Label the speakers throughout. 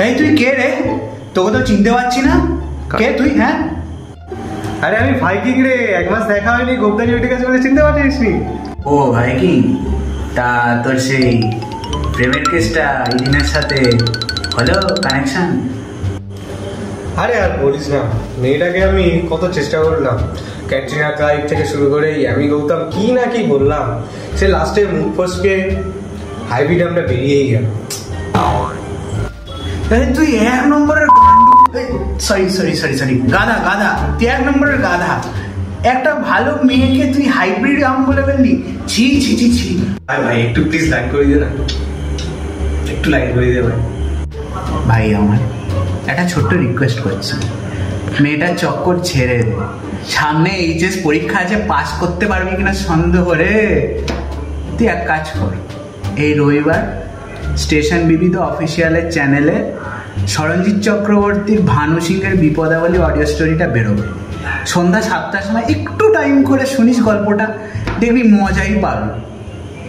Speaker 1: এই তুই কে রে? তোকে তো চিনতে পারছি না। কে তুই? হ্যাঁ,
Speaker 2: আরে আমি ভাইকিং রে, এক মাস দেখা হয়নি, গোপদানি উঠে গেছে বলে চিনতে পারছিস নি?
Speaker 1: ও ভাইকিং, তা তোর সেই প্রেমের কেসটা ইরিনের সাথে হলো কানেকশন?
Speaker 2: আরে আর বলিস না, মেয়েটাকে আমি কত চেষ্টা করলাম, ক্যাটরিনা কাইফ থেকে শুরু করে আমি গৌতম কি না কি বললাম, সে লাস্টে মুখ ফসকে হাইব্রিড আমরা বেরিয়েই গেল।
Speaker 1: তুই এক নম্বরের সরি গাধা গাধা, তুই এক নম্বরের গাধা। একটা ভালো মেয়েকে তুই হাইব্রিড আম বলে ফেললি? ছি ছি ছি ছি।
Speaker 2: ভাই ভাই একটু প্লিজ লাইন করে দে না, একটু লাইন করে দে ভাই।
Speaker 1: ভাই আমার একটা ছোট্ট রিকোয়েস্ট করছি, মেয়েটার চক্কর ছেড়ে দে। সামনে এইচএস পরীক্ষা আছে, পাস করতে পারবি কিনা সন্দেহ রে। তুই এক কাজ কর, এই রবিবার স্টেশন বিবিধ অফিসিয়ালের চ্যানেলে সরঞ্জিৎ চক্রবর্তীর ভানু সিংয়ের বিপদাবলী অডিও স্টোরিটা বেরোবে। সন্ধ্যা 7টার সময় একটু টাইম করে শুনিস গল্পটা, দেখবি মজাই পাবি।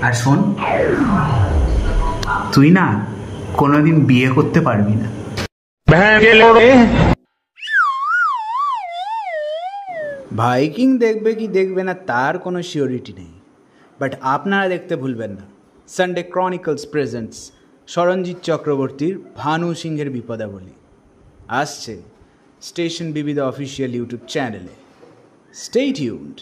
Speaker 1: আর শোন, তুই না কোনোদিন বিয়ে করতে পারবি না। ভাইকিং দেখবে কি দেখবে না তার কোনো সিওরিটি নেই, বাট আপনারা দেখতে ভুলবেন না সানডে ক্রনিকলস প্রেজেন্টস সরঞ্জিৎ চক্রবর্তীর ভানু সিংহের বিপদাবলী। আসছে স্টেশন বিবিধ অফিসিয়াল ইউটিউব চ্যানেলে। Stay tuned.